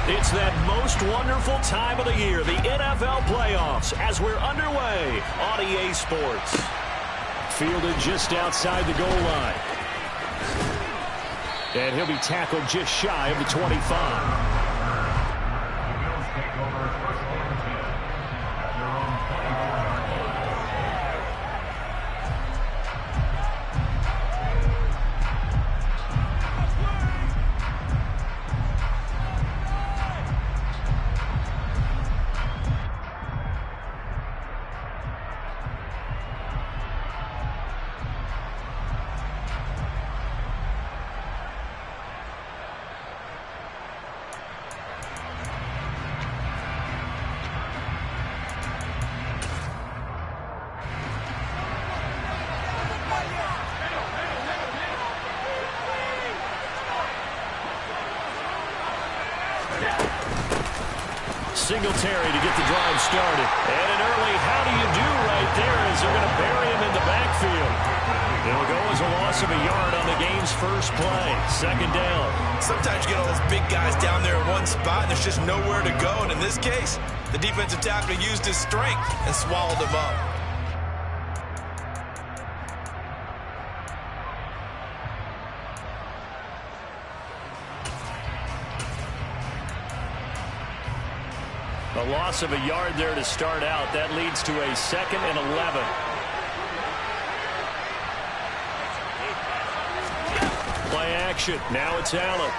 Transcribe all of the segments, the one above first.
It's that most wonderful time of the year, the NFL playoffs, as we're underway on EA Sports. Fielded just outside the goal line. And he'll be tackled just shy of the 25. Singletary to get the drive started. And an early how do you do right there as they're going to bury him in the backfield. It'll go as a loss of a yard on the game's first play. Second down. Sometimes you get all those big guys down there in one spot and there's just nowhere to go. And in this case, the defensive tackle used his strength and swallowed him up. A loss of a yard there to start out. That leads to a 2nd and 11. Play action. Now it's Allen.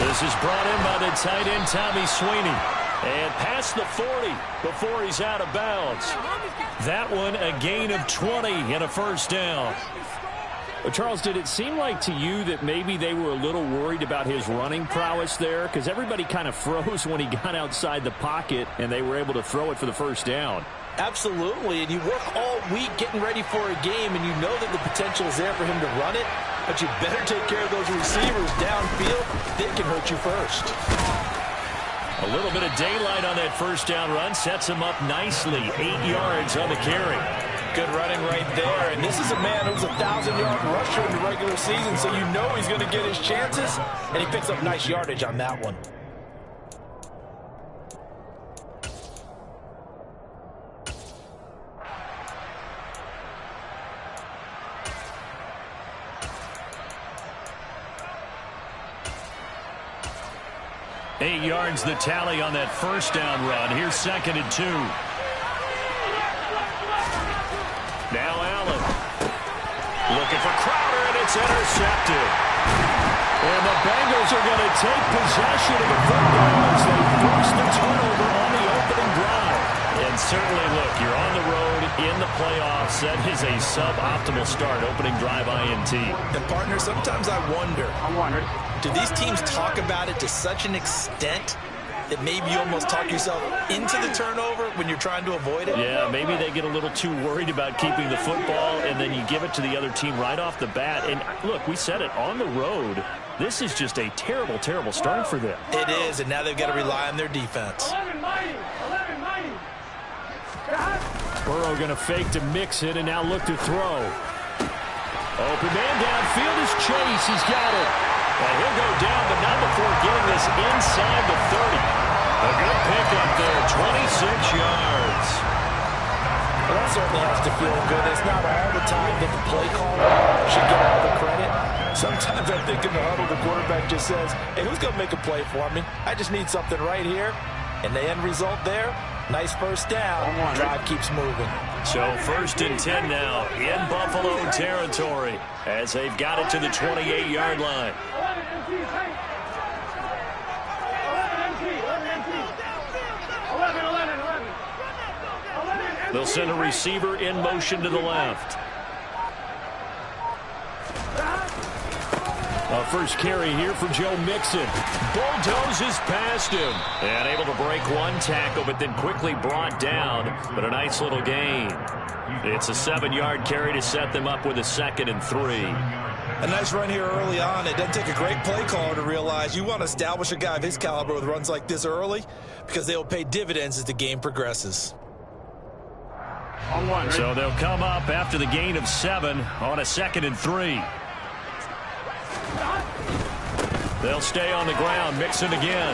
This is brought in by the tight end, Tommy Sweeney. And past the 40 before he's out of bounds. That one a gain of 20 and a first down. Well, Charles, did it seem like to you that maybe they were a little worried about his running prowess there? Because everybody kind of froze when he got outside the pocket, and they were able to throw it for the first down. Absolutely, and you work all week getting ready for a game, and you know that the potential is there for him to run it, but you better take care of those receivers downfield. They can hurt you first. A little bit of daylight on that first down run sets him up nicely. 8 yards on the carry. Good running right there. And this is a man who's a 1,000-yard rusher in the regular season, so you know he's going to get his chances. And he picks up nice yardage on that one. Eight yards the tally on that first down run. Here's 2nd and 2. Now Allen. Looking for Crowder, and it's intercepted. And the Bengals are going to take possession of the football as they force the turnover on the opening drive. And certainly, look, you're on the road in the playoffs. That is a suboptimal start, opening drive INT. And, partner, sometimes I wonder, do these teams talk about it to such an extent that maybe you almost talk yourself into the turnover when you're trying to avoid it? Yeah, maybe they get a little too worried about keeping the football, and then you give it to the other team right off the bat. And, look, we said it, on the road, this is just a terrible, terrible start for them. It is, and now they've got to rely on their defense. Burrow going to fake to mix it and now look to throw. Open man downfield is Chase. He's got it. And he'll go down, but not before getting this inside the 30. A good pickup there, 26 yards. Well, that certainly has to feel good. It's not all the time that the play caller should get all the credit. Sometimes I think in the huddle, the quarterback just says, hey, who's going to make a play for me? I just need something right here. And the end result there, nice first down. Drive keeps moving. So 1st and 10 now in Buffalo territory as they've got it to the 28-yard line. They'll send a receiver in motion to the left. First carry here for Joe Mixon. Bulldozes past him. And able to break one tackle, but then quickly brought down. But a nice little gain. It's a 7-yard carry to set them up with a 2nd and 3. A nice run here early on. It doesn't take a great play caller to realize you want to establish a guy of his caliber with runs like this early because they will pay dividends as the game progresses. So they'll come up after the gain of 7 on a 2nd and 3. They'll stay on the ground. Mixon again.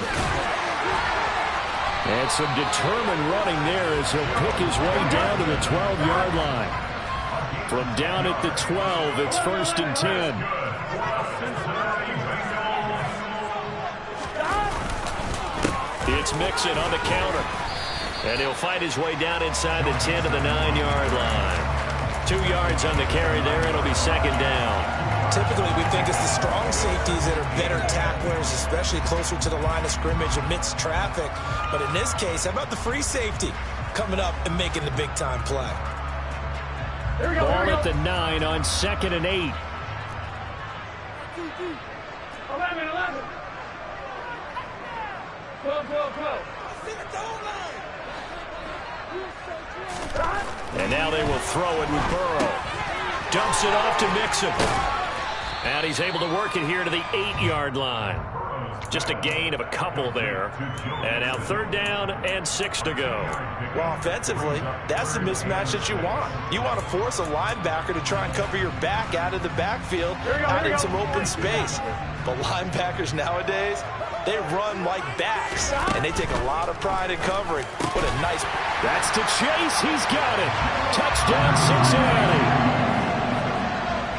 And some determined running there as he'll pick his way down to the 12-yard line. From down at the 12, it's 1st and 10. It's Mixon on the counter. And he'll fight his way down inside the 10 to the 9-yard line. 2 yards on the carry there. It'll be 2nd down. Typically, we think it's the strong safeties that are better tacklers, especially closer to the line of scrimmage amidst traffic. But in this case, how about the free safety coming up and making the big-time play? Ball at the 9 on 2nd and 8. 11. 12. And now they will throw it with Burrow. Dumps it off to Mixon. And he's able to work it here to the 8-yard line. Just a gain of a couple there. And now 3rd down and 6 to go. Well, offensively, that's the mismatch that you want. You want to force a linebacker to try and cover your back out of the backfield, out in some open space. But linebackers nowadays, they run like backs, and they take a lot of pride in covering. What a nice... That's to Chase. He's got it. Touchdown, Cincinnati.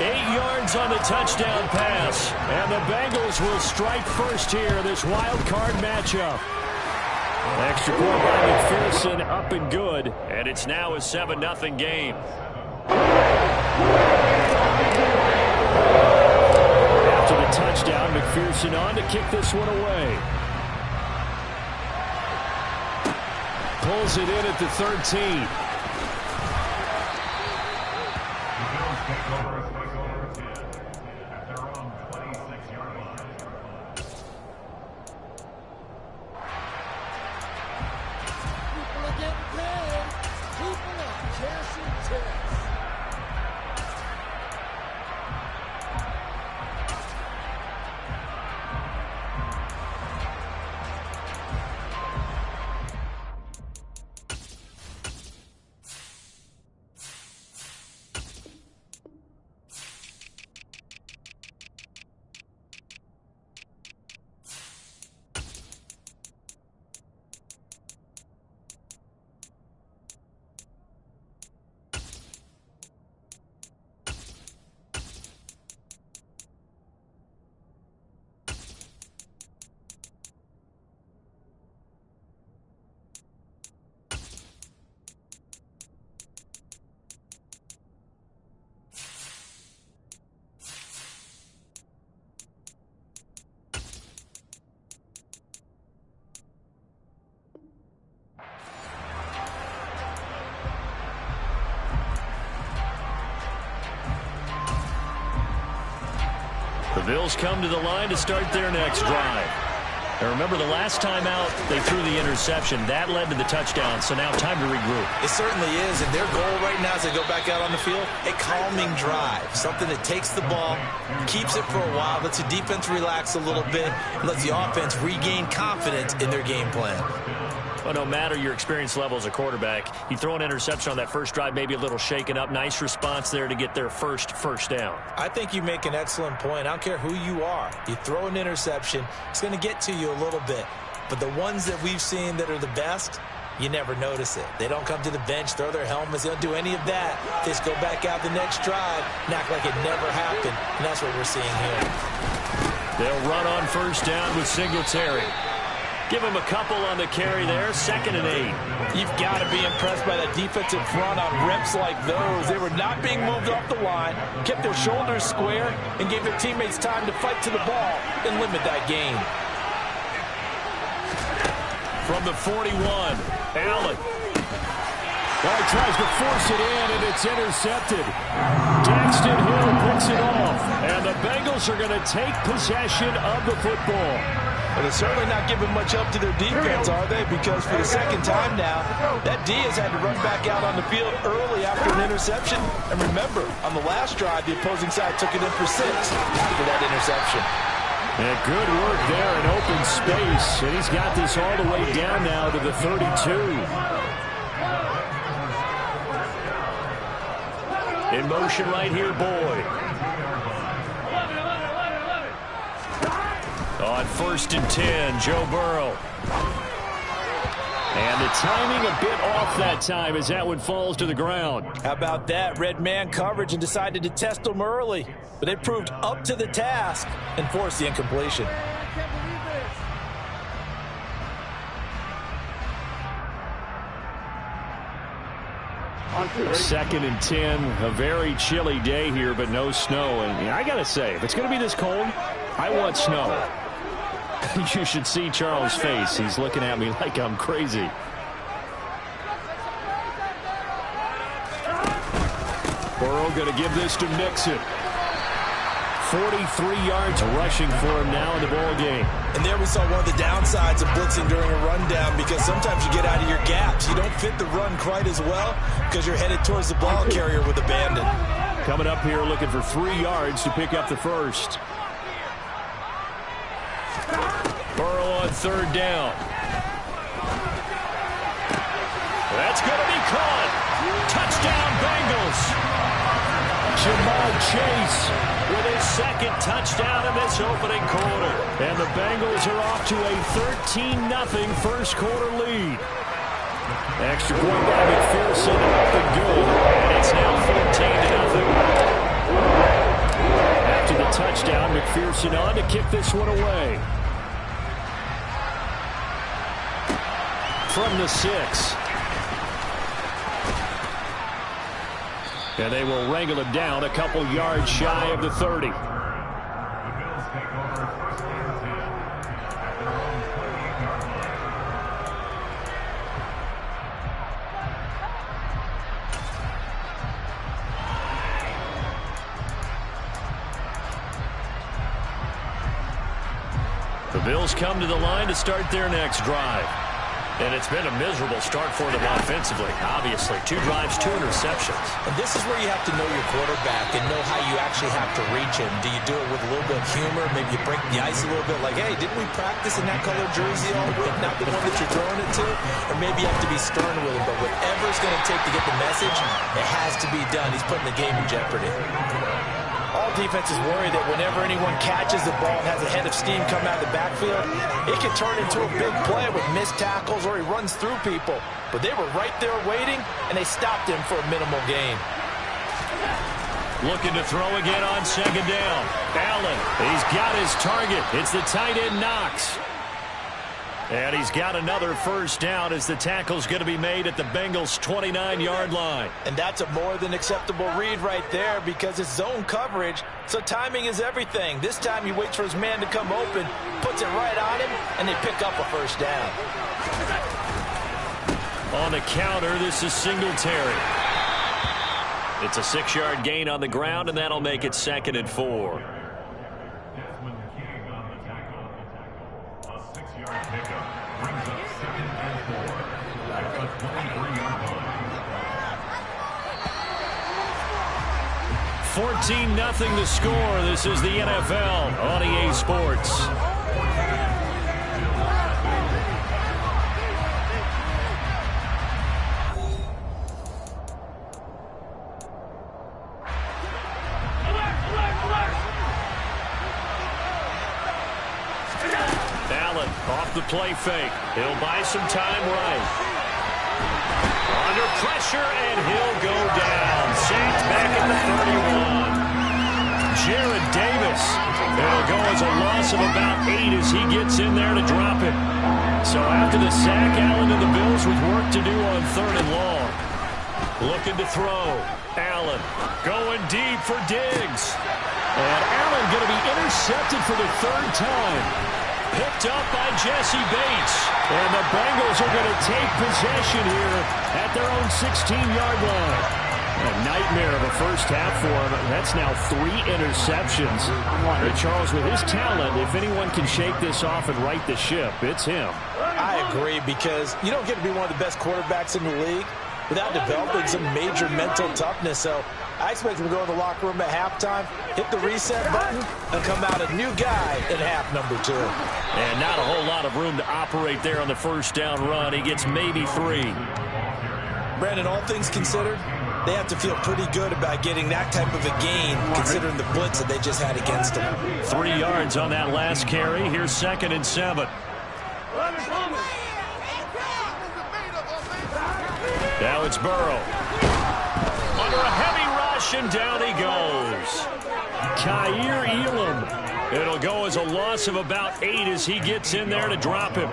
8 yards on the touchdown pass. And the Bengals will strike first here, this wild card matchup. Extra point by McPherson, up and good. And it's now a 7-0 game. After the touchdown, McPherson on to kick this one away. Pulls it in at the 13. The Bills come to the line to start their next drive. And remember, the last time out, they threw the interception. That led to the touchdown, so now time to regroup. It certainly is, and their goal right now as they go back out on the field, a calming drive, something that takes the ball, keeps it for a while, lets the defense relax a little bit, and lets the offense regain confidence in their game plan. Well, no matter your experience level as a quarterback, you throw an interception on that first drive, maybe a little shaken up. Nice response there to get their first down. I think you make an excellent point. I don't care who you are. You throw an interception, it's going to get to you a little bit. But the ones that we've seen that are the best, you never notice it. They don't come to the bench, throw their helmets. They don't do any of that. They just go back out the next drive and act like it never happened. And that's what we're seeing here. They'll run on first down with Singletary. Give him a couple on the carry there, 2nd and 8. You've got to be impressed by the defensive front on reps like those. They were not being moved off the line, kept their shoulders square, and gave their teammates time to fight to the ball and limit that gain. From the 41, Allen. Well, he tries to force it in, and it's intercepted. Daxton Hill picks it off, and the Bengals are going to take possession of the football. Well, they're certainly not giving much help to their defense, are they? Because for the second time now, that D has had to run back out on the field early after an interception. And remember, on the last drive, the opposing side took it in for 6 after that interception. And good work there in open space. And he's got this all the way down now to the 32. In motion right here, Boyd. On 1st and 10, Joe Burrow. And the timing a bit off that time as that one falls to the ground. How about that? Red man coverage and decided to test them early. But they proved up to the task and forced the incompletion. Second and 10, a very chilly day here, but no snow. And I got to say, if it's going to be this cold, I want snow. You should see Charles' face. He's looking at me like I'm crazy. Burrow going to give this to Mixon. 43 yards rushing for him now in the ball game. And there we saw one of the downsides of blitzing during a rundown, because sometimes you get out of your gaps. You don't fit the run quite as well because you're headed towards the ball carrier with abandon. Coming up here looking for 3 yards to pick up the first. Burrow on 3rd down. That's going to be caught. Touchdown, Bengals. Ja'Marr Chase with his 2nd touchdown in this opening quarter. And the Bengals are off to a 13-0 first quarter lead. Extra point by McPherson up and good. And it's now 14-0. After the touchdown, McPherson on to kick this one away. From the 6. And they will wrangle him down a couple yards shy of the 30. The Bills come to the line to start their next drive. And it's been a miserable start for them offensively. Obviously, 2 drives, 2 interceptions. And this is where you have to know your quarterback and know how you actually have to reach him. Do you do it with a little bit of humor? Maybe you break the ice a little bit like, hey, didn't we practice in that color jersey all week? Not the one that you're throwing it to? Or maybe you have to be stern with him. But whatever it's going to take to get the message, it has to be done. He's putting the game in jeopardy. All defenses worry that whenever anyone catches the ball and has a head of steam come out of the backfield, it can turn into a big play with missed tackles or he runs through people. But they were right there waiting, and they stopped him for a minimal gain. Looking to throw again on 2nd down. Allen, he's got his target. It's the tight end Knox. And he's got another first down as the tackle's going to be made at the Bengals' 29-yard line. And that's a more than acceptable read right there because it's zone coverage, so timing is everything. This time he waits for his man to come open, puts it right on him, and they pick up a first down. On the counter, this is Singletary. It's a 6-yard gain on the ground, and that'll make it 2nd and 4. 14-0 the score. This is the NFL on EA Sports. Allen off the play fake. He'll buy some time right. Under pressure, and he'll go down. Saints back at the 31. Jared Davis. It'll go as a loss of about 8 as he gets in there to drop it. So after the sack, Allen and the Bills with work to do on 3rd and long. Looking to throw. Allen going deep for Diggs. And Allen going to be intercepted for the 3rd time. Picked up by Jesse Bates. And the Bengals are going to take possession here at their own 16-yard line. A nightmare of a first half for him. That's now 3 interceptions. But Charles, with his talent, if anyone can shake this off and right the ship, it's him. I agree, because you don't get to be one of the best quarterbacks in the league without developing some major mental toughness. So I expect him to go in the locker room at halftime, hit the reset button, and come out a new guy in half number 2. And not a whole lot of room to operate there on the first down run. He gets maybe 3. Brandon, all things considered, They have to feel pretty good about getting that type of a gain, considering the blitz that they just had against them. 3 yards on that last carry. Here's 2nd and 7. Now it's Burrow. Under a heavy rush, and down he goes. Kaiir Elam. It'll go as a loss of about 8 as he gets in there to drop him.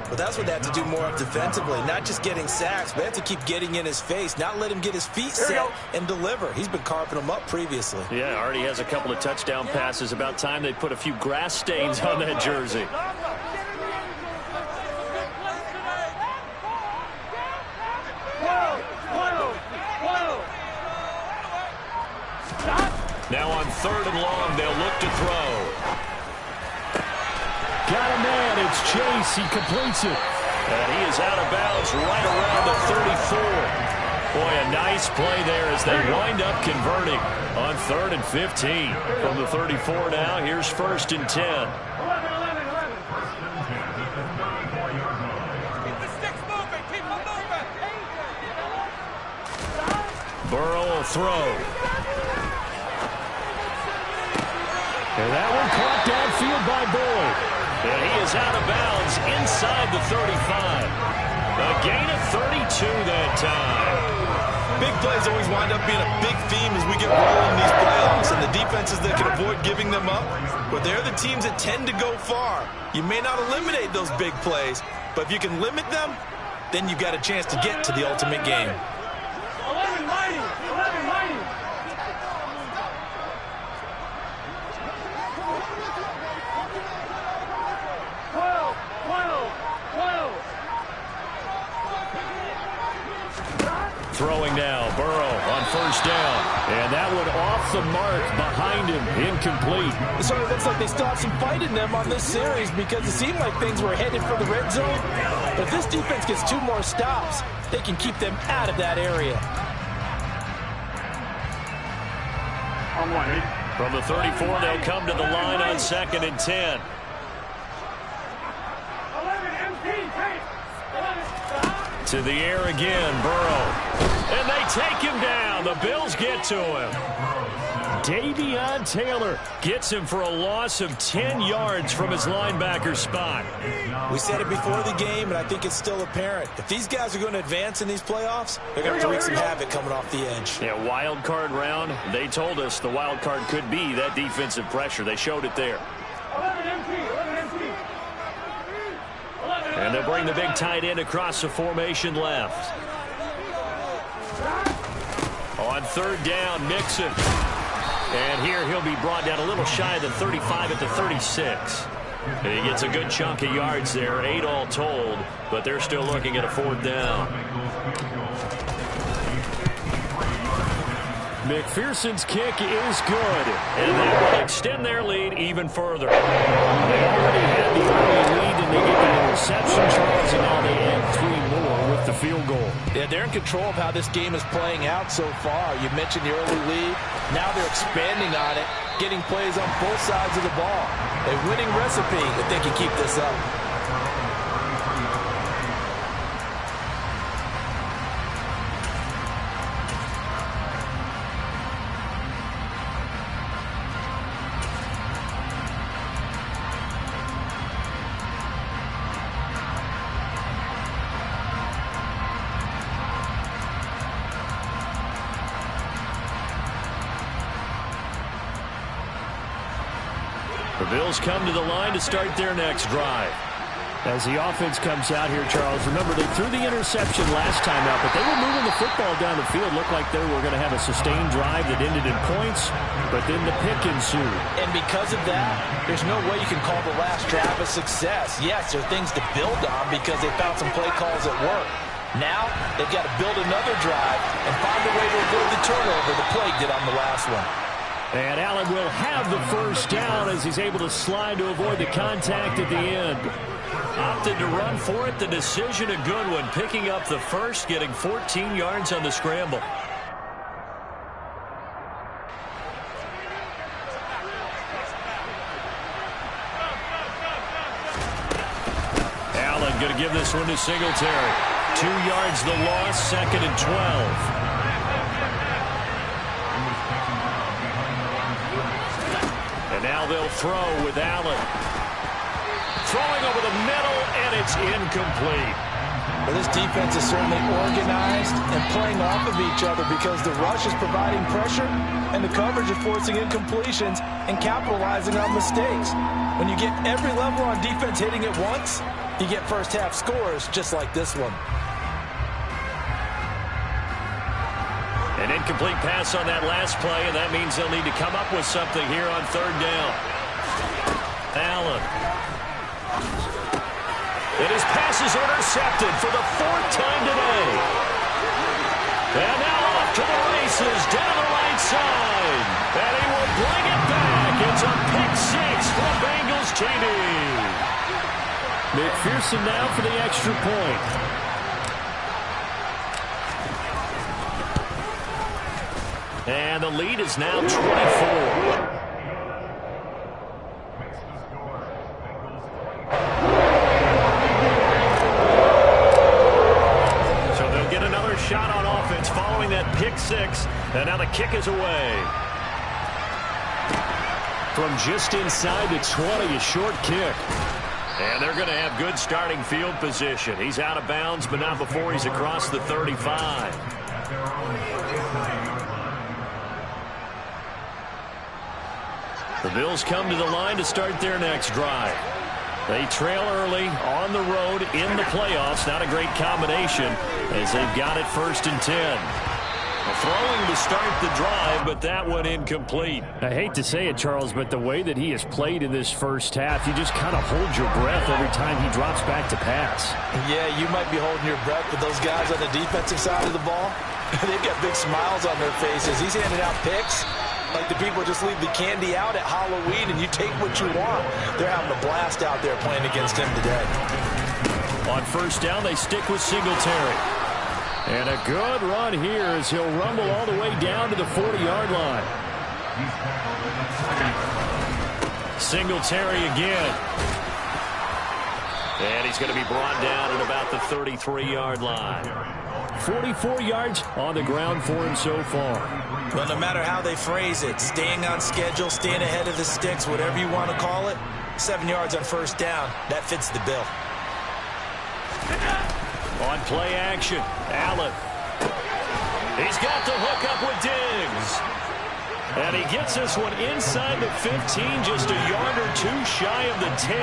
But that's what they have to do more of defensively, not just getting sacks, but they have to keep getting in his face, not let him get his feet set and deliver. He's been carving them up previously. Yeah, already has a couple of touchdown passes. About time they put a few grass stains on that jersey. Now on 3rd and long, they'll look to throw. Got a man. It's Chase. He completes it. And he is out of bounds right around the 34. Boy, a nice play there as they wind up converting on 3rd and 15. From the 34 now, here's 1st and 10. Keep the sticks moving. Keep them moving. Burrow will throw. And that one caught downfield by Boyd. And he is out of bounds inside the 35. A gain of 32 that time. Big plays always wind up being a big theme as we get rolling in these playoffs, and the defenses that can avoid giving them up, but they're the teams that tend to go far. You may not eliminate those big plays, but if you can limit them, then you've got a chance to get to the ultimate game. 11 mighty. 11 mighty. Throwing now, Burrow on 1st down. And that one off the mark behind him, incomplete. It sort of looks like they still have some fight in them on this series because it seemed like things were headed for the red zone. But if this defense gets 2 more stops, they can keep them out of that area. From the 34, they'll come to the line on 2nd and 10. 11 MP. To the air again, Burrow. And they take him down. The Bills get to him. Davion Taylor gets him for a loss of 10 yards from his linebacker spot. We said it before the game, and I think it's still apparent. If these guys are going to advance in these playoffs, they're going to have to wreak some havoc coming off the edge. Yeah, wild card round. They told us the wild card could be that defensive pressure. They showed it there. 11 MP. 11 MP. And they'll bring the big tight end across the formation left. On 3rd down, Mixon. And here he'll be brought down a little shy of the 35 at the 36. And he gets a good chunk of yards there, 8 all told, but they're still looking at a 4th down. McPherson's kick is good, and that will extend their lead even further. They already had the early lead, and they get the interception, Charles, and now they add 3 more with the field goal. Yeah, they're in control of how this game is playing out so far. You mentioned the early lead. Now they're expanding on it, getting plays on both sides of the ball. A winning recipe if they can keep this up. The Bills come to the line to start their next drive. As the offense comes out here, Charles, remember they threw the interception last time out, but they were moving the football down the field. Looked like they were going to have a sustained drive that ended in points, but then the pick ensued. And because of that, there's no way you can call the last drive a success. Yes, there are things to build on because they found some play calls that work. Now, they've got to build another drive and find a way to avoid the turnover the play did on the last one. And Allen will have the 1st down as he's able to slide to avoid the contact at the end. Opted to run for it. The decision a good one. Picking up the 1st, getting 14 yards on the scramble. Allen going to give this one to Singletary. 2 yards the loss, 2nd and 12. now they'll throw with Allen. Throwing over the middle, and it's incomplete. Well, this defense is certainly organized and playing off of each other because the rush is providing pressure and the coverage is forcing incompletions and capitalizing on mistakes. When you get every level on defense hitting it once, you get first-half scores just like this one. An incomplete pass on that last play, and that means they'll need to come up with something here on third down. Allen. And his pass is intercepted for the fourth time today. And now off to the races down the right side. And he will bring it back. It's a pick six for Bengals TD. McPherson now for the extra point. And the lead is now 24. Shot on offense following that pick six, and now the kick is away. From just inside the 20, a short kick. And they're going to have good starting field position. He's out of bounds, but not before he's across the 35. The Bills come to the line to start their next drive. They trail early on the road in the playoffs. Not a great combination as they've got it 1st and 10. Throwing to start the drive, but that one incomplete. I hate to say it, Charles, but the way that he has played in this first half, you just kind of hold your breath every time he drops back to pass. Yeah, you might be holding your breath, but those guys on the defensive side of the ball, they've got big smiles on their faces. He's handing out picks like the people just leave the candy out at Halloween and you take what you want. They're having a blast out there playing against him today. On first down, they stick with Singletary. And a good run here as he'll rumble all the way down to the 40-yard line. Singletary again. And he's going to be brought down at about the 33-yard line. 44 yards on the ground for him so far. Well, no matter how they phrase it, staying on schedule, staying ahead of the sticks, whatever you want to call it, 7 yards on first down, that fits the bill. On play action, Allen. He's got the hook up with Diggs. And he gets this one inside the 15, just a yard or two shy of the 10.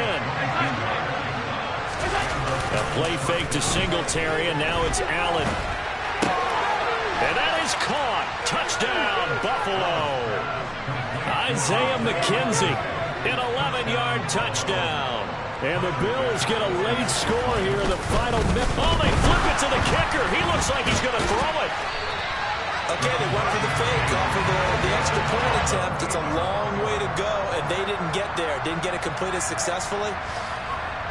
A play fake to Singletary, and now it's Allen. And that is caught. Touchdown, Buffalo. Isaiah McKenzie, an 11-yard touchdown. And the Bills get a late score here in the final minute. Oh, they flip it to the kicker. He looks like he's going to throw it. Okay, they went for the fake off of the extra point attempt. It's a long way to go, and they didn't get there. Didn't get it completed successfully.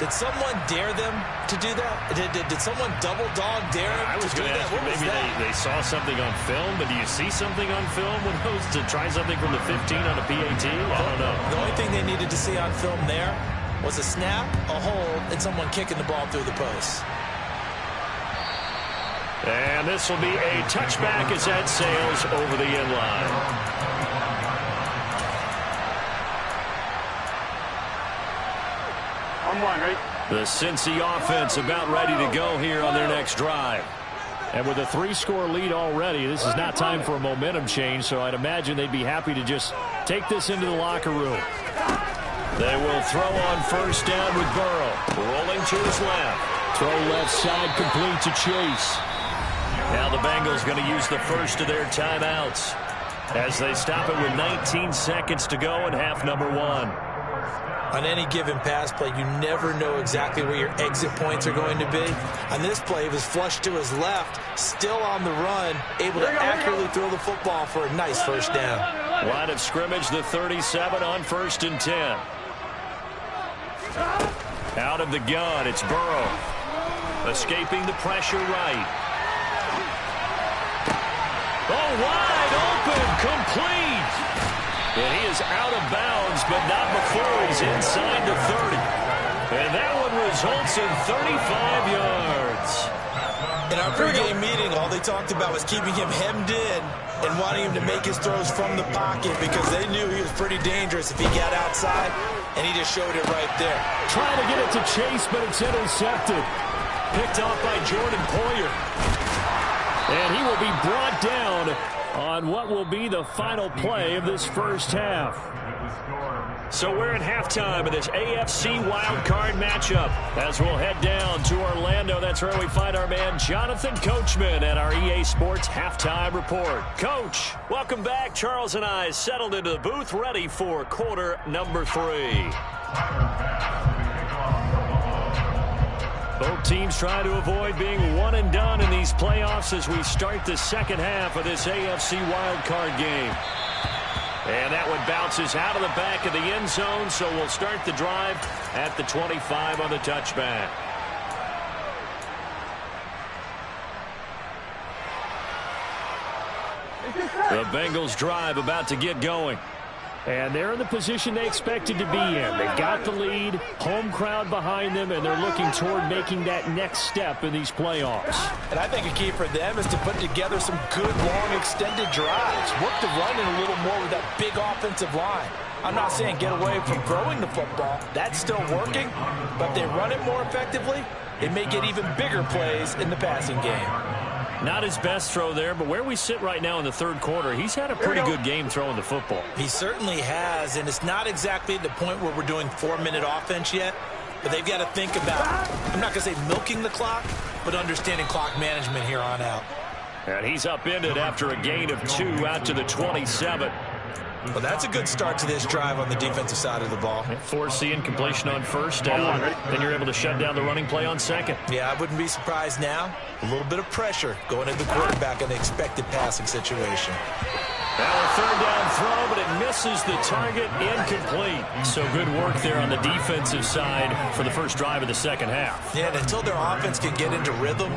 Did someone dare them to do that? Did someone double dog dare them to do that? What maybe they saw something on film, but do you see something on film when those to try something from the 15 on a PAT? I don't know. The only thing they needed to see on film there was a snap, a hold, and someone kicking the ball through the post. And this will be a touchback as that sails over the end line. The Cincy offense about ready to go here on their next drive. And with a 3-score lead already, this is not time for a momentum change, so I'd imagine they'd be happy to just take this into the locker room. They will throw on first down with Burrow. Rolling to his left. Throw left side complete to Chase. Now the Bengals going to use the first of their timeouts as they stop it with 19 seconds to go in half number 1. On any given pass play, you never know exactly where your exit points are going to be. On this play, it was flushed to his left, still on the run, able to accurately throw the football for a nice first down. Line of scrimmage, the 37 on 1st and 10. Out of the gun, it's Burrow. Escaping the pressure right. Oh, wide open, complete. And he is out of bounds, but not before he's inside the 30. And that one results in 35 yards. In our pregame meeting, all they talked about was keeping him hemmed in and wanting him to make his throws from the pocket because they knew he was pretty dangerous if he got outside, and he just showed it right there. Trying to get it to Chase, but it's intercepted. Picked off by Jordan Poyer. And he will be brought down on what will be the final play of this first half. So we're at halftime of this AFC wildcard matchup. As we'll head down to Orlando, that's where we find our man Jonathan Coachman at our EA Sports Halftime Report. Coach, welcome back. Charles and I settled into the booth, ready for quarter number 3. Both teams try to avoid being one and done in these playoffs as we start the second half of this AFC wildcard game. And that one bounces out of the back of the end zone, so we'll start the drive at the 25 on the touchback. The Bengals drive about to get going. And they're in the position they expected to be in. They've got the lead, home crowd behind them, and they're looking toward making that next step in these playoffs. And I think a key for them is to put together some good, long, extended drives. Work the run in a little more with that big offensive line. I'm not saying get away from throwing the football. That's still working. But if they run it more effectively, they may get even bigger plays in the passing game. Not his best throw there, but where we sit right now in the third quarter, he's had a pretty good game throwing the football. He certainly has, and it's not exactly at the point where we're doing 4-minute offense yet, but they've got to think about, I'm not going to say milking the clock, but understanding clock management here on out. And he's upended after a gain of 2 out to the 27. Well, that's a good start to this drive on the defensive side of the ball. Force the incompletion on first down. Then you're able to shut down the running play on second. Yeah, I wouldn't be surprised now. A little bit of pressure going into the quarterback in an expected passing situation. Now a third down throw, but it misses the target, incomplete. So good work there on the defensive side for the first drive of the second half. Yeah, and until their offense can get into rhythm,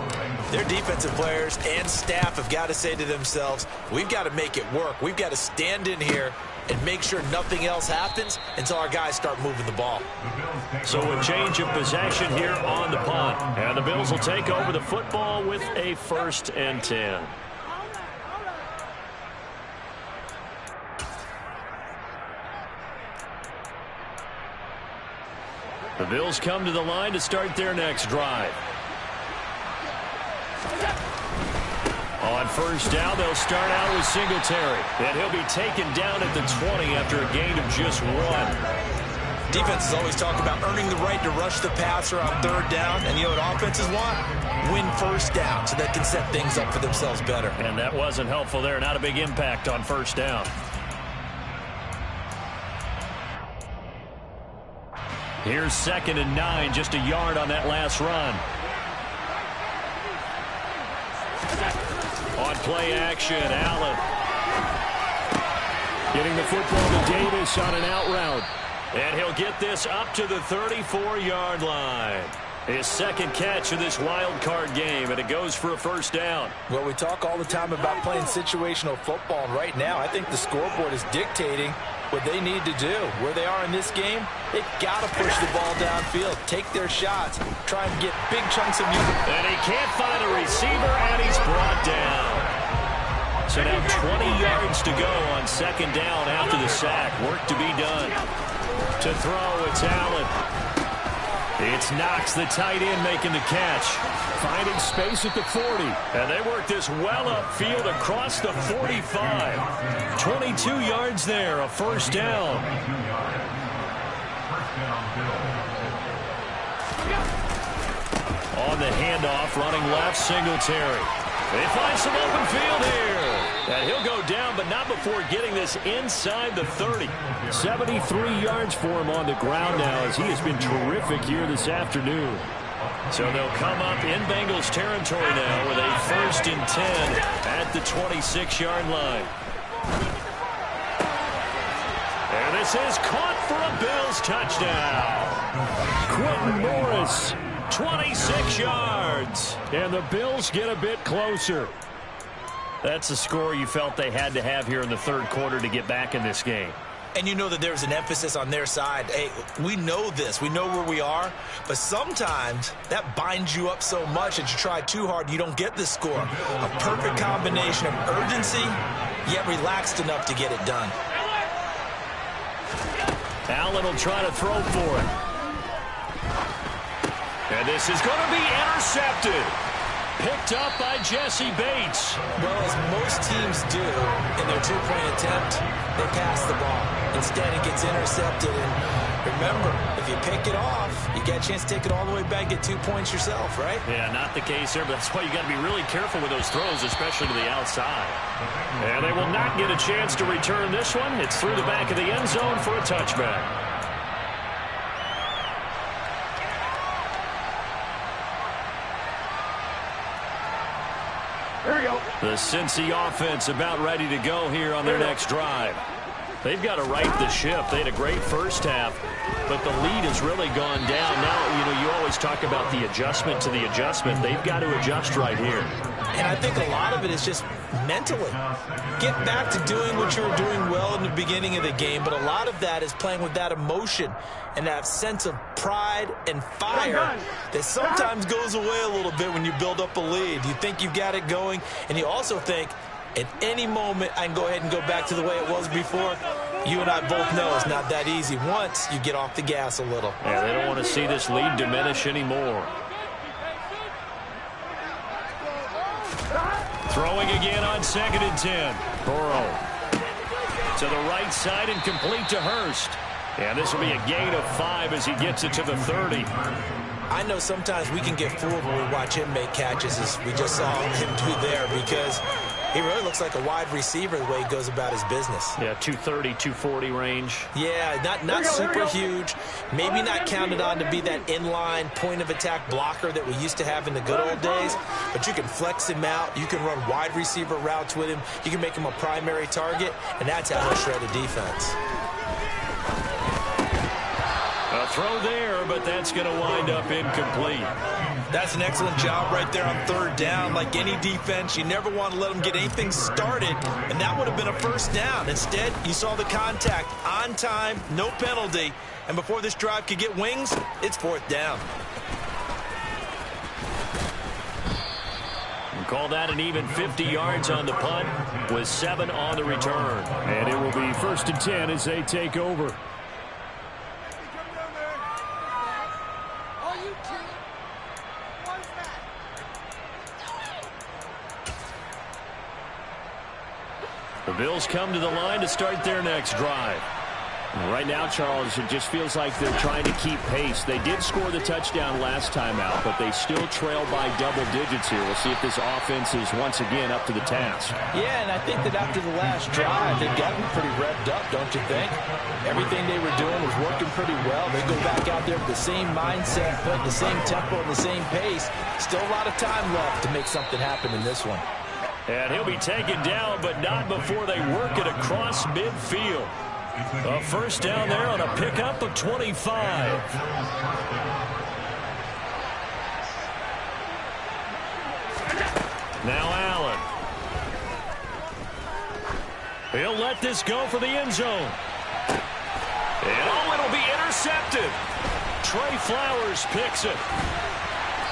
their defensive players and staff have got to say to themselves, we've got to make it work. We've got to stand in here and make sure nothing else happens until our guys start moving the ball. So a change of possession here on the punt. And the Bills will take over the football with a 1st and 10. The Bills come to the line to start their next drive. On first down, they'll start out with Singletary. And he'll be taken down at the 20 after a gain of just 1. Defenses always talk about earning the right to rush the passer on third down. And you know what offenses want? Win first down so they can set things up for themselves better. And that wasn't helpful there. Not a big impact on first down. Here's 2nd and 9, just a yard on that last run. On play action, Allen. Getting the football to Davis on an out route. And he'll get this up to the 34-yard line. His second catch of this wild card game, and it goes for a first down. Well, we talk all the time about playing situational football, and right now I think the scoreboard is dictating what they need to do. Where they are in this game, they've got to push the ball downfield, take their shots, try and get big chunks of music. And he can't find a receiver, and he's brought down. So now 20 yards to go on 2nd down after the sack. Work to be done. To throw, it's Allen. It's Knox, the tight end, making the catch. Finding space at the 40. And they work this well upfield across the 45. 22 yards there, a first down. On the handoff, running left, Singletary. They find some open field here. And he'll go down, but not before getting this inside the 30. 73 yards for him on the ground now, as he has been terrific here this afternoon. So they'll come up in Bengals territory now with a 1st and 10 at the 26-yard line. And this is caught for a Bills touchdown. Quentin Morris. 26 yards. And the Bills get a bit closer. That's the score you felt they had to have here in the third quarter to get back in this game. And you know that there's an emphasis on their side. Hey, we know this. We know where we are. But sometimes that binds you up so much that you try too hard, you don't get the score. A perfect combination of urgency, yet relaxed enough to get it done. Allen will try to throw for it. And this is going to be intercepted. Picked up by Jesse Bates. Well, as most teams do in their two-point attempt, they pass the ball. Instead, it gets intercepted. And remember, if you pick it off, you get a chance to take it all the way back, get 2 points yourself, right? Yeah, not the case there, but that's why you got to be really careful with those throws, especially to the outside. And they will not get a chance to return this one. It's through the back of the end zone for a touchback. Here we go. The Cincy offense about ready to go here on their next drive. They've got to right the ship. They had a great first half, but the lead has really gone down. Now, you always talk about the adjustment to the adjustment. They've got to adjust right here. And I think a lot of it is just mentally. Get back to doing what you were doing well in the beginning of the game, but a lot of that is playing with that emotion and that sense of pride and fire that sometimes goes away a little bit when you build up a lead. You think you've got it going, and you also think, at any moment, I can go ahead and go back to the way it was before. You and I both know it's not that easy once you get off the gas a little. Yeah, they don't want to see this lead diminish anymore. Throwing again on 2nd and 10. Burrow to the right side and complete to Hurst. And this will be a gain of 5 as he gets it to the 30. I know sometimes we can get fooled when we watch him make catches, as we just saw him do there, because he really looks like a wide receiver the way he goes about his business. Yeah, 230, 240 range. Yeah, not super huge. Maybe not counted on to be that inline point-of-attack blocker that we used to have in the good old days. But you can flex him out. You can run wide receiver routes with him. You can make him a primary target, and that's how he'll shred a defense. A throw there, but that's going to wind up incomplete. That's an excellent job right there on 3rd down. Like any defense, you never want to let them get anything started, and that would have been a first down. Instead, you saw the contact on time, no penalty, and before this drive could get wings, it's 4th down. And call that an even 50 yards on the punt with 7 on the return. And it will be 1st and 10 as they take over. The Bills come to the line to start their next drive. Right now, Charles, it just feels like they're trying to keep pace. They did score the touchdown last time out, but they still trail by double digits here. We'll see if this offense is once again up to the task. Yeah, and I think that after the last drive, they've gotten pretty revved up, don't you think? Everything they were doing was working pretty well. They go back out there with the same mindset, putting the same tempo and the same pace. Still a lot of time left to make something happen in this one. And he'll be taken down, but not before they work it across midfield. A first down there on a pickup of 25. Now Allen. He'll let this go for the end zone. And it'll be intercepted. Trey Flowers picks it.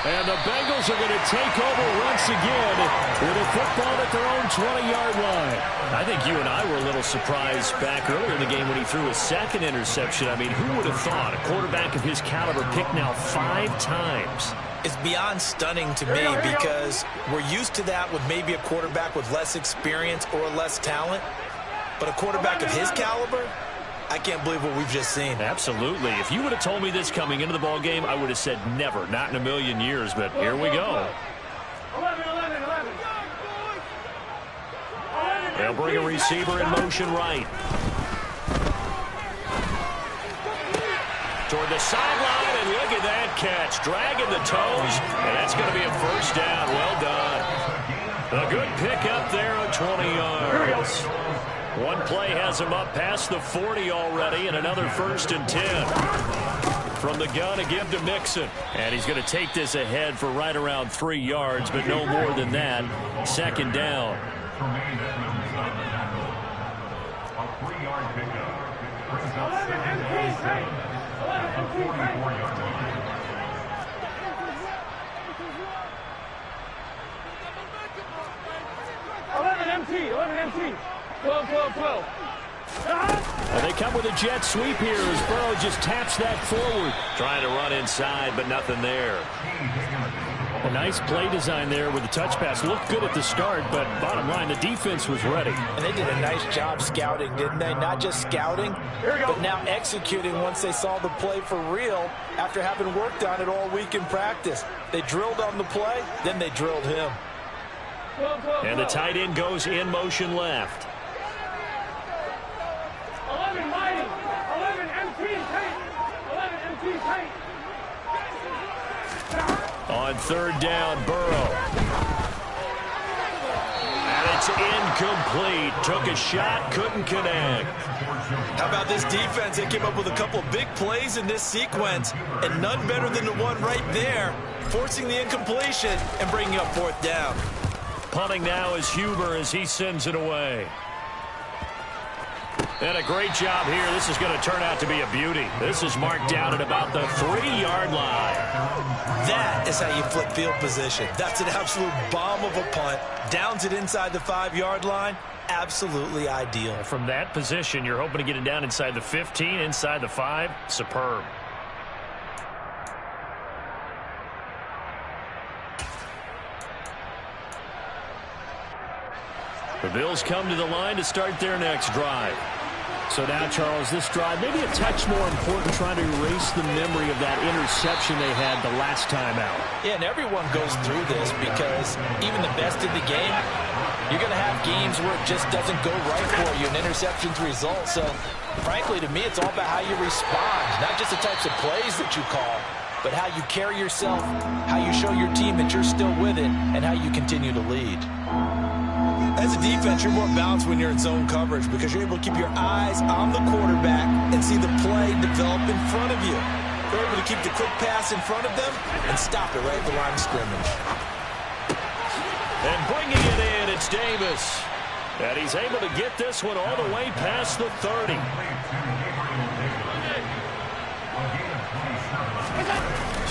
And the Bengals are going to take over once again with a football at their own 20-yard line. I think you and I were a little surprised back earlier in the game when he threw his 2nd interception. I mean, who would have thought a quarterback of his caliber picked now 5 times? It's beyond stunning to me because we're used to that with maybe a quarterback with less experience or less talent. But a quarterback of his caliber, I can't believe what we've just seen. Absolutely. If you would have told me this coming into the ball game, I would have said never, not in a million years. But here we go. 11. They'll bring a receiver in motion right. Toward the sideline, and look at that catch. Dragging the toes, and that's going to be a first down. Well done. A good pickup there of 20 yards. One play has him up past the 40 already, and another 1st and 10. From the gun to give to Mixon. And he's going to take this ahead for right around 3 yards, but no more than that. 2nd down. And they come with a jet sweep here as Burrow just taps that forward. Trying to run inside, but nothing there. A nice play design there with the touch pass. Looked good at the start, but bottom line, the defense was ready. And they did a nice job scouting, didn't they? Not just scouting, but now executing once they saw the play for real after having worked on it all week in practice. They drilled on the play, then they drilled him. And the tight end goes in motion left. 11 mighty, 11 MT tight, 11 MT tight. On third down, Burrow. And it's incomplete. Took a shot, couldn't connect. How about this defense? They came up with a couple of big plays in this sequence, and none better than the one right there, forcing the incompletion and bringing up fourth down. Punting now is Huber as he sends it away. And a great job here. This is going to turn out to be a beauty. This is marked down at about the 3-yard line. That is how you flip field position. That's an absolute bomb of a punt. Downs it inside the 5-yard line. Absolutely ideal. From that position, you're hoping to get it down inside the 15, inside the 5. Superb. The Bills come to the line to start their next drive. So now, Charles, this drive maybe a touch more important, trying to erase the memory of that interception they had the last time out. Yeah, and everyone goes through this because even the best in the game, you're going to have games where it just doesn't go right for you, and interceptions result. So, frankly, to me, it's all about how you respond, not just the types of plays that you call, but how you carry yourself, how you show your team that you're still with it, and how you continue to lead. As a defense, you're more balanced when you're in zone coverage because you're able to keep your eyes on the quarterback and see the play develop in front of you. You're able to keep the quick pass in front of them and stop it right at the line of scrimmage. And bringing it in, it's Davis. And he's able to get this one all the way past the 30.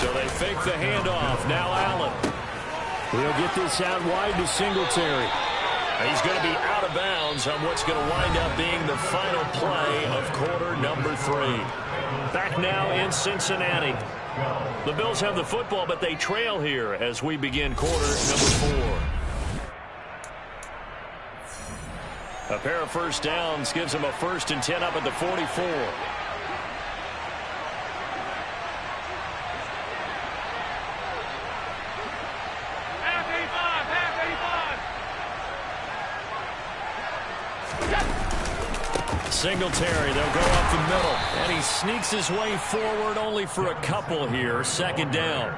So they fake the handoff. Now Allen. He'll get this out wide to Singletary. He's going to be out of bounds on what's going to wind up being the final play of quarter number 3. Back now in Cincinnati. The Bills have the football, but they trail here as we begin quarter number 4. A pair of first downs gives them a 1st and 10 up at the 44. Singletary, they'll go up the middle, and he sneaks his way forward only for a couple here. 2nd down.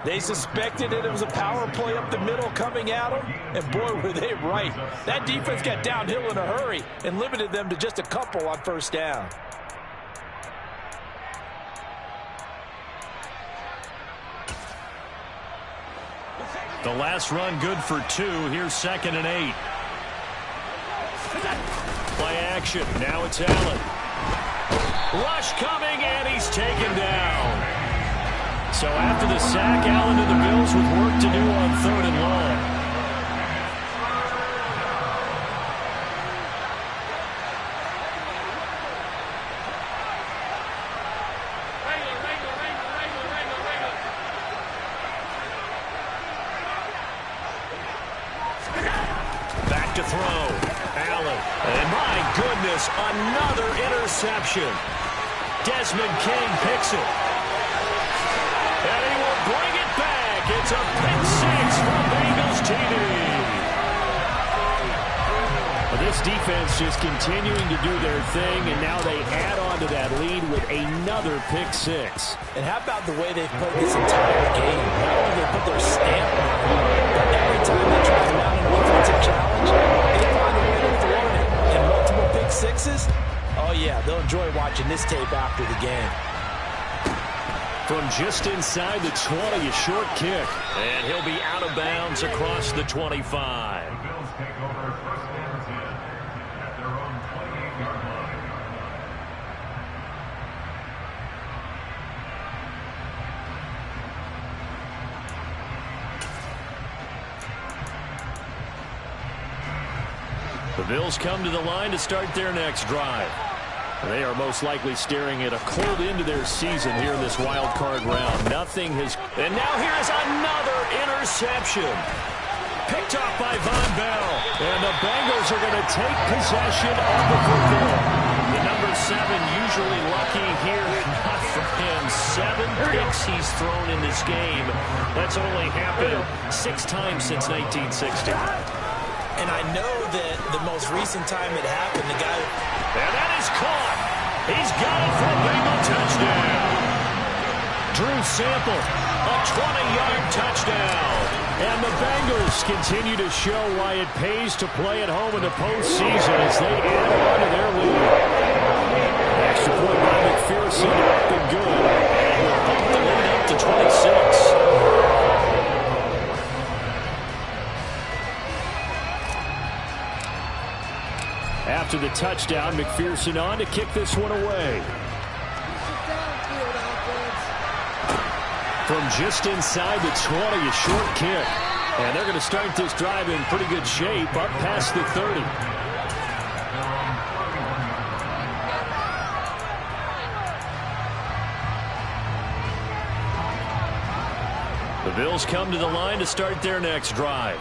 They suspected it was a power play up the middle coming at them, and boy, were they right. That defense got downhill in a hurry and limited them to just a couple on 1st down. The last run good for 2. Here's 2nd and 8. Play action. Now it's Allen. Rush coming, and he's taken down. So after the sack, Allen and the Bills with work to do on 3rd and long. Back to throw. Allen. And my goodness, another interception. Desmond King picks it. And he will bring it back. It's a pick 6 from Bengals TV. Well, this defense just continuing to do their thing, and now they add on to that lead with another pick 6. And how about the way they've played this entire game? Not only they put their stamp on it, but every time they try to mount an offensive challenge, they find a way to throw it. And multiple pick 6s, oh yeah, they'll enjoy watching this tape after the game. From just inside the 20, a short kick. And he'll be out of bounds across the 25. The Bills come to the line to start their next drive. They are most likely staring at a cold end to their season here in this wild card round. Nothing has... And now here's another interception. Picked off by Von Bell. And the Bengals are going to take possession of the football. The number 7 usually lucky here. Not for him. 7 picks he's thrown in this game. That's only happened 6 times since 1960. And I know that the most recent time it happened, the guy... And that is caught. He's got it for a Bengal touchdown. Drew Sample, a 20-yard touchdown. And the Bengals continue to show why it pays to play at home in the postseason as they add on to their lead. Extra point by McPherson, up and good. And we'll bump the lead up to 26. After the touchdown, McPherson on to kick this one away. From just inside the 20, a short kick. And they're going to start this drive in pretty good shape, up past the 30. The Bills come to the line to start their next drive.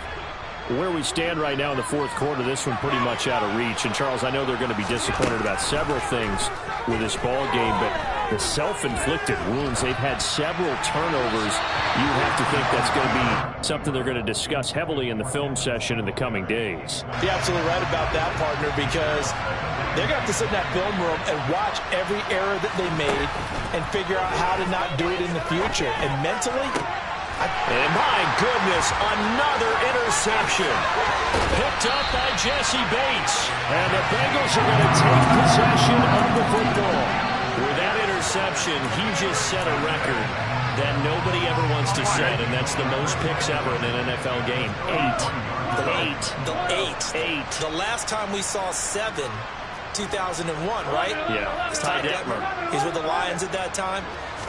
Where we stand right now in the fourth quarter, this one pretty much out of reach. And, Charles, I know they're going to be disappointed about several things with this ball game, but the self-inflicted wounds, they've had several turnovers. You have to think that's going to be something they're going to discuss heavily in the film session in the coming days. You're absolutely right about that, partner, because they're going to have to sit in that film room and watch every error that they made and figure out how to not do it in the future. And mentally... And my goodness, another interception. Picked up by Jesse Bates. And the Bengals are going to take possession of the football. With that interception, he just set a record that nobody ever wants to set, and that's the most picks ever in an NFL game. 8. The last time we saw 7, 2001, right? Yeah. It's Ty Detmer. He's with the Lions at that time.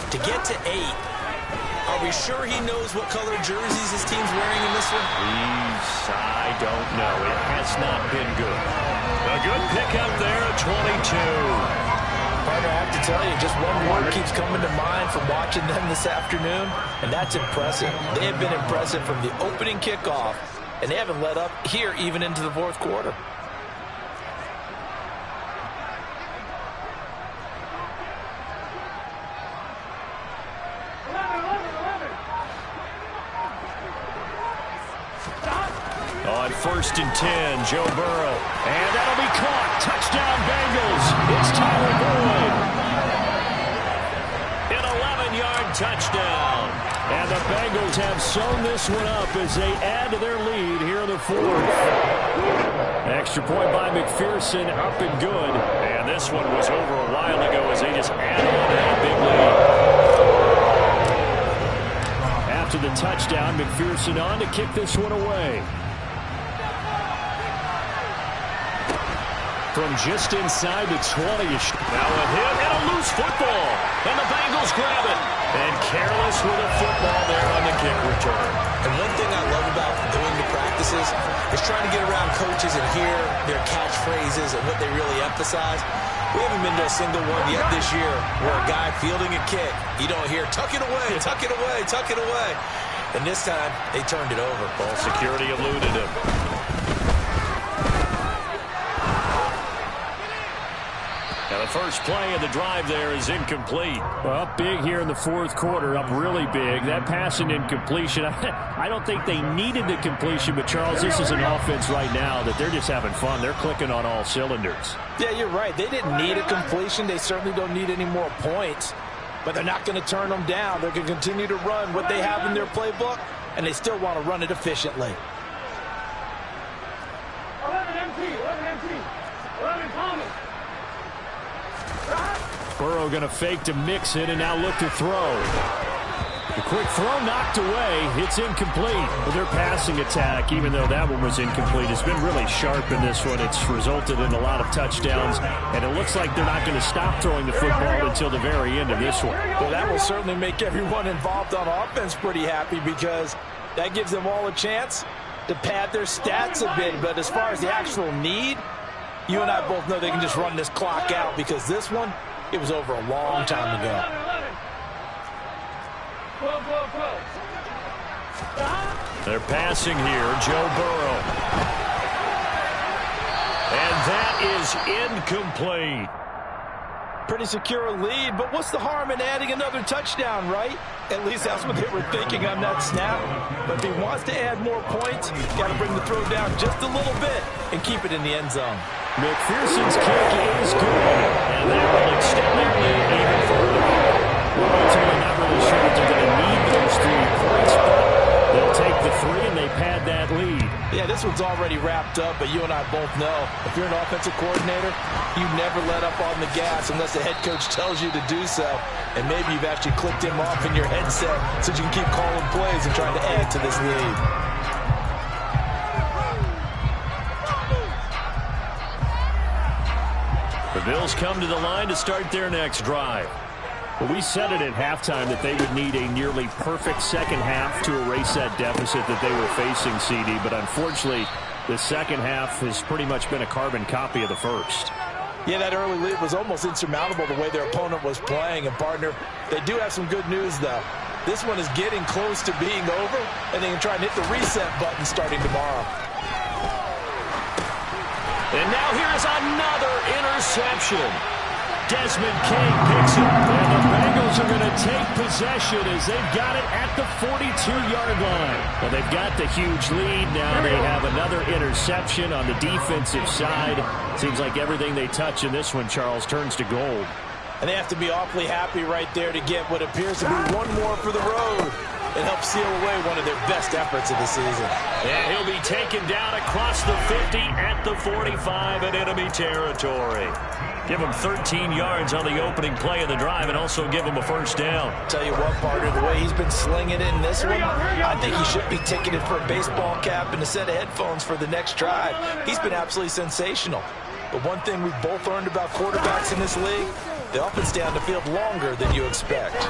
To get to 8. Are we sure he knows what color jerseys his team's wearing in this one? I don't know. It has not been good. A good pickup there at 22. Partner, I have to tell you, just one word keeps coming to mind from watching them this afternoon, and that's impressive. They have been impressive from the opening kickoff, and they haven't let up here even into the fourth quarter. On 1st and 10, Joe Burrow. And that'll be caught. Touchdown, Bengals. It's Tyler Boyd. An 11-yard touchdown. And the Bengals have sewn this one up as they add to their lead here in the fourth. Extra point by McPherson, up and good. And this one was over a while ago as they just add on to that big lead. After the touchdown, McPherson on to kick this one away. From just inside the 20. Now a hit and a loose football. And the Bengals grab it. And careless with a football there on the kick return. And one thing I love about going to practices is trying to get around coaches and hear their catchphrases and what they really emphasize. We haven't been to a single one yet this year where a guy fielding a kick, you don't hear, tuck it away, tuck it away, tuck it away. And this time, they turned it over. Ball security eluded him. Now the first play of the drive there is incomplete. Well, up big here in the fourth quarter, up really big. That pass and incompletion, I don't think they needed the completion, but Charles, this is an offense right now that they're just having fun. They're clicking on all cylinders. Yeah, you're right. They didn't need a completion. They certainly don't need any more points, but they're not going to turn them down. They're going to continue to run what they have in their playbook, and they still want to run it efficiently. 11 empty, 11 empty, 11 Thomas. Burrow going to fake to mix it and now look to throw. The quick throw knocked away. It's incomplete. Well, their passing attack, even though that one was incomplete, has been really sharp in this one. It's resulted in a lot of touchdowns, and it looks like they're not going to stop throwing the football until the very end of this one. Well, that will certainly make everyone involved on offense pretty happy because that gives them all a chance to pad their stats a bit, but as far as the actual need, you and I both know they can just run this clock out because this one, it was over a long time ago. 12, 12, 12. They're passing here, Joe Burrow. And that is incomplete. Pretty secure lead, but what's the harm in adding another touchdown, right? At least that's what they were thinking on that snap. But if he wants to add more points, got to bring the throw down just a little bit and keep it in the end zone. McPherson's kick is good, and that will extend their lead even further. We're ultimately not really sure that they're going to need those 3 points, but they'll take the 3 and they pad that lead. Yeah, this one's already wrapped up, but you and I both know if you're an offensive coordinator, you never let up on the gas unless the head coach tells you to do so. And maybe you've actually clicked him off in your headset so you can keep calling plays and trying to add to this lead. The Bills come to the line to start their next drive. Well, we said it at halftime that they would need a nearly perfect second half to erase that deficit that they were facing, CD. But unfortunately, the second half has pretty much been a carbon copy of the first. Yeah, that early lead was almost insurmountable the way their opponent was playing. And, partner, they do have some good news, though. This one is getting close to being over, and they can try and hit the reset button starting tomorrow. And now here's another interception. Desmond King picks it, and the Bengals are going to take possession as they've got it at the 42-yard line. Well, they've got the huge lead. Now they have another interception on the defensive side. Seems like everything they touch in this one, Charles, turns to gold. And they have to be awfully happy right there to get what appears to be one more for the road. It helps seal away one of their best efforts of the season. And he'll be taken down across the 50 at the 45 in enemy territory. Give him 13 yards on the opening play of the drive and also give him a first down. Tell you what, partner, the way he's been slinging it in this one, I think he should be ticketed for a baseball cap and a set of headphones for the next drive. He's been absolutely sensational. But one thing we've both learned about quarterbacks in this league, they often stay on the field longer than you expect.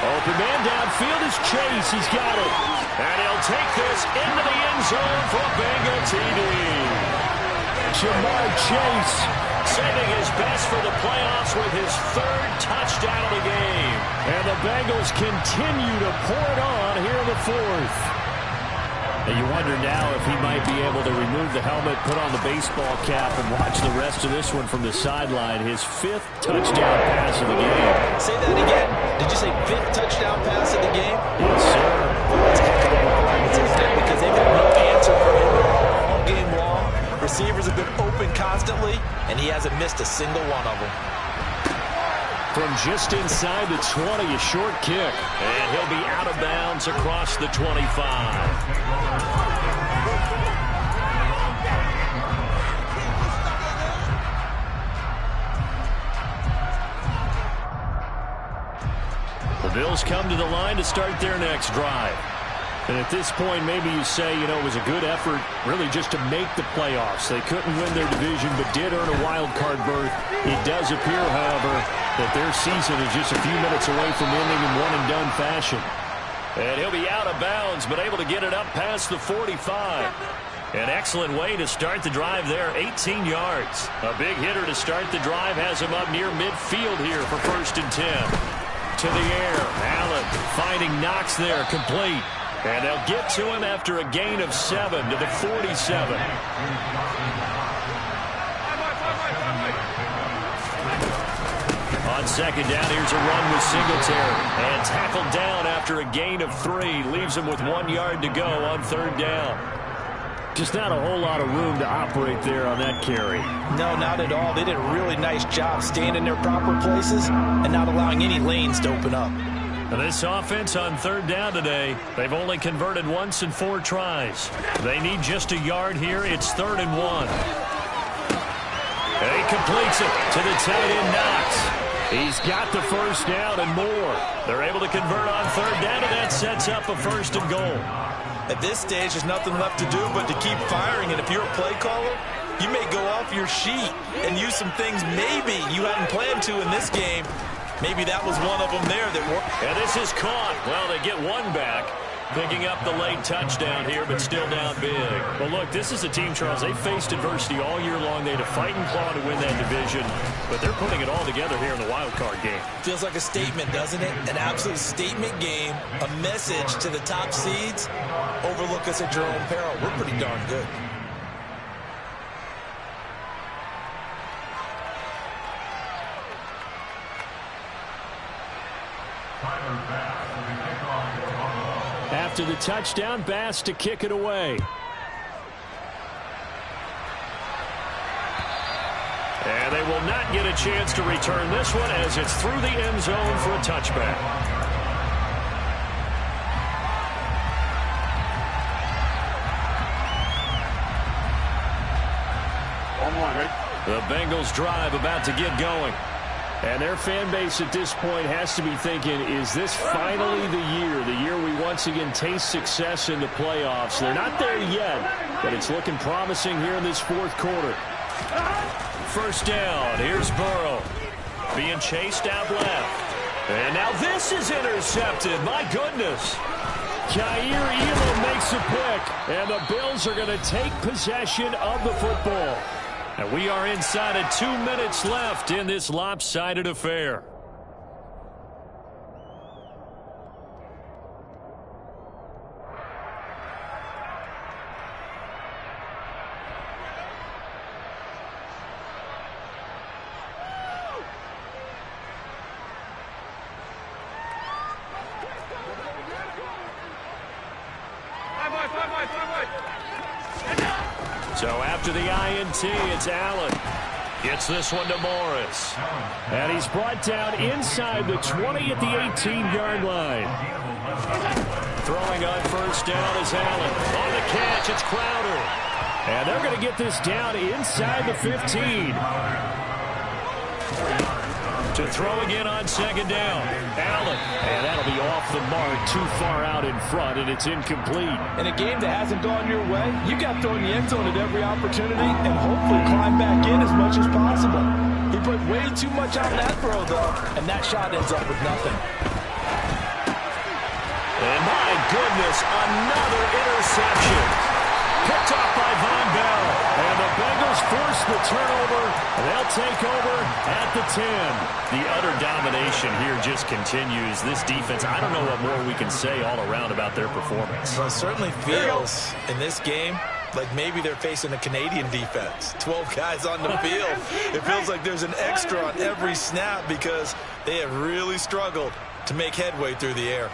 Open man downfield is Chase. He's got it. And he'll take this into the end zone for Bengal TD. Jamar Chase saving his best for the playoffs with his 3rd touchdown of the game. And the Bengals continue to pour it on here in the 4th. And you wonder now if he might be able to remove the helmet, put on the baseball cap, and watch the rest of this one from the sideline. His 5th touchdown pass of the game. Say that again. Did you say 5th touchdown pass of the game? Yes, sir. That's kind of requirements, isn't it? Because they've had no answer for him all game long. Receivers have been open constantly, and he hasn't missed a single one of them. From just inside the 20, a short kick. And he'll be out of bounds across the 25. The Bills come to the line to start their next drive. And at this point, maybe you say, you know, it was a good effort really just to make the playoffs. They couldn't win their division but did earn a wild card berth. It does appear, however, that their season is just a few minutes away from ending in one-and-done fashion. And he'll be out of bounds, but able to get it up past the 45. An excellent way to start the drive there, 18 yards. A big hitter to start the drive has him up near midfield here for 1st and 10. To the air, Allen finding Knox there, complete. And they'll get to him after a gain of 7 to the 47. On 2nd down, here's a run with Singletary. And tackled down after a gain of 3. Leaves him with 1 yard to go on 3rd down. Just not a whole lot of room to operate there on that carry. No, not at all. They did a really nice job staying in their proper places and not allowing any lanes to open up. This offense on 3rd down today, they've only converted once in 4 tries. They need just a yard here. It's 3rd and 1. And he completes it to the tight end, Knox. He's got the first down and more. They're able to convert on 3rd down, and that sets up a 1st and goal. At this stage, there's nothing left to do but to keep firing. And if you're a play caller, you may go off your sheet and use some things maybe you hadn't planned to in this game. Maybe that was one of them there that worked. And this is caught. Well, they get one back. Picking up the late touchdown here, but still down big. Well, look, this is a team, Charles. They faced adversity all year long. They had to fight and claw to win that division, but they're putting it all together here in the wild card game. Feels like a statement, doesn't it? An absolute statement game, a message to the top seeds. Overlook us at your own peril. We're pretty darn good. After the touchdown, Bass to kick it away. And they will not get a chance to return this one as it's through the end zone for a touchback. The Bengals drive about to get going. And their fan base at this point has to be thinking, is this finally the year we once again taste success in the playoffs? They're not there yet, but it's looking promising here in this fourth quarter. First down, here's Burrow. Being chased out left. And now this is intercepted. My goodness. Kaiir Elam makes a pick, and the Bills are going to take possession of the football. And we are inside of 2 minutes left in this lopsided affair. So after the INT, it's Allen. Gets this one to Morris. And he's brought down inside the 20 at the 18-yard line. Throwing on first down is Allen. On the catch, it's Crowder. And they're going to get this down inside the 15. To throw again on second down. Allen. And that'll be off the mark, too far out in front, and it's incomplete. In a game that hasn't gone your way, you got to throw in the end zone at every opportunity and hopefully climb back in as much as possible. He put way too much on that throw, though, and that shot ends up with nothing. And my goodness, another interception. Picked off by Von Bell. And the Bengals force the turnover. They'll take over at the 10. The utter domination here just continues. This defense, I don't know what more we can say all around about their performance. Well, it certainly feels in this game like maybe they're facing a Canadian defense. 12 guys on the field. It feels like there's an extra on every snap because they have really struggled to make headway through the air.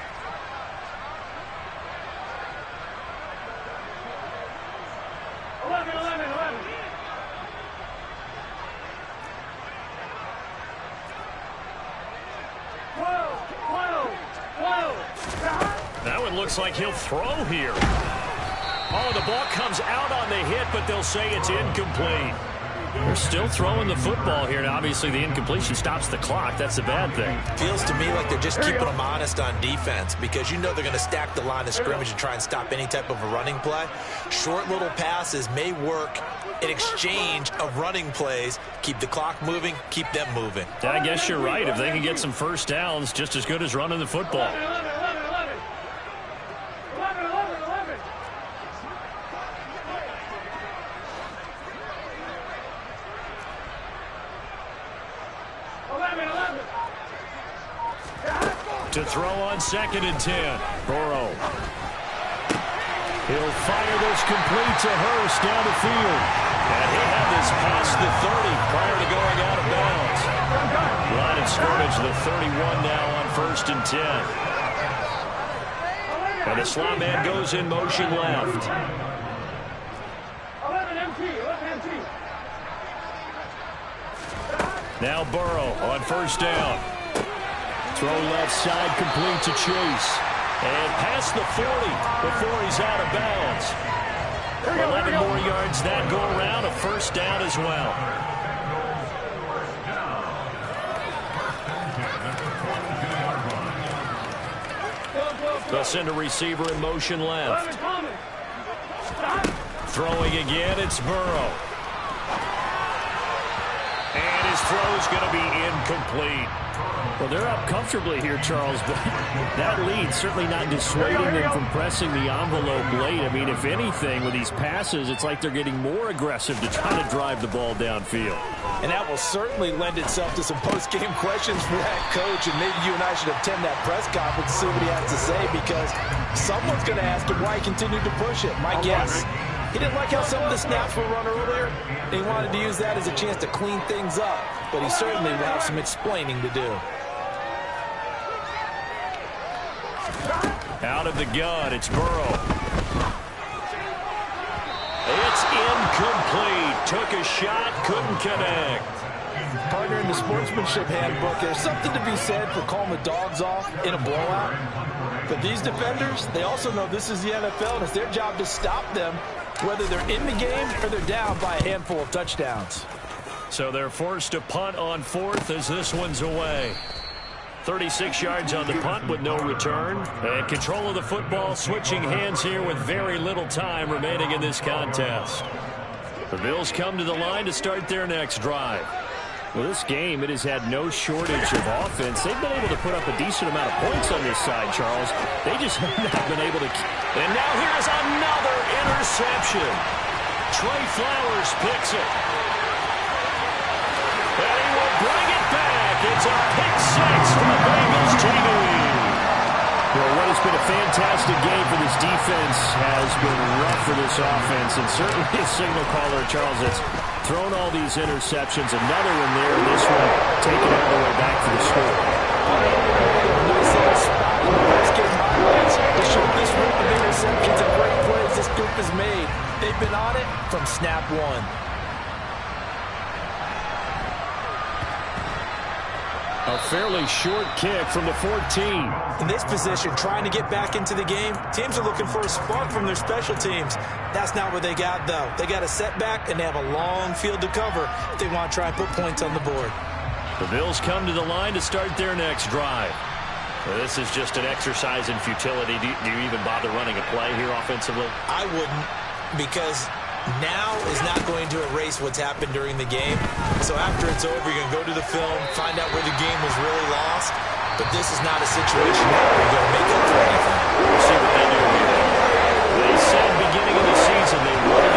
That one looks like he'll throw here. Oh, the ball comes out on the hit, but they'll say it's incomplete. They're still throwing the football here, and obviously the incompletion stops the clock. That's a bad thing. Feels to me like they're just keeping them honest on defense because you know they're going to stack the line of scrimmage and try and stop any type of a running play. Short little passes may work in exchange of running plays. Keep the clock moving, keep them moving. I guess you're right. If they can get some first downs, just as good as running the football. To throw on second and 10. Burrow. He'll fire this complete to Hurst down the field. And he had this past the 30 prior to going out of bounds. Line of scrimmage, the 31 now on first and 10. And the slot man goes in motion left. 11 MT. Now Burrow on first down. Throw left side complete to Chase. And past the 40 before he's out of bounds. 11 more yards that go around, a first down as well. They'll send a receiver in motion left. Throwing again, it's Burrow. And his throw's going to be incomplete. Well, they're up comfortably here, Charles, but that lead certainly not dissuading them from pressing the envelope late. I mean, if anything, with these passes, it's like they're getting more aggressive to try to drive the ball downfield. And that will certainly lend itself to some post-game questions for that coach, and maybe you and I should attend that press conference and see what he has to say, because someone's going to ask him why he continued to push it. My guess, he didn't like how some of the snaps were run earlier, and he wanted to use that as a chance to clean things up, but he certainly will have some explaining to do. Out of the gun, it's Burrow. It's incomplete. Took a shot, couldn't connect. Partner, in the sportsmanship handbook, there's something to be said for calling the dogs off in a blowout. But these defenders, they also know this is the NFL, and it's their job to stop them, whether they're in the game or they're down by a handful of touchdowns. So they're forced to punt on fourth as this one's away. 36 yards on the punt with no return. And control of the football switching hands here with very little time remaining in this contest. The Bills come to the line to start their next drive. Well, this game, it has had no shortage of offense. They've been able to put up a decent amount of points on this side, Charles. They just have not been able to. And now here's another interception. Trey Flowers picks it. And he will bring it back. It's a pick six for the Bengals. Take the lead. Well, what has been a fantastic game for this defense has been rough for this offense, and certainly a signal caller, Charles, that's thrown all these interceptions. Another one there, this one taken all the way back for the score. Nice little spot in the post-game highlights to show this group of interceptions and great plays this group has made. They've been on it from snap one. A fairly short kick from the 14. In this position, trying to get back into the game, teams are looking for a spark from their special teams. That's not what they got, though. They got a setback, and they have a long field to cover if they want to try and put points on the board. The Bills come to the line to start their next drive. Well, this is just an exercise in futility. Do you even bother running a play here offensively? I wouldn't, because now is not going to erase what's happened during the game. So after it's over, you're going to go to the film, find out where the game was really lost. But this is not a situation where you're going to make up for anything. We'll see what they do here. They said beginning of the season they wanted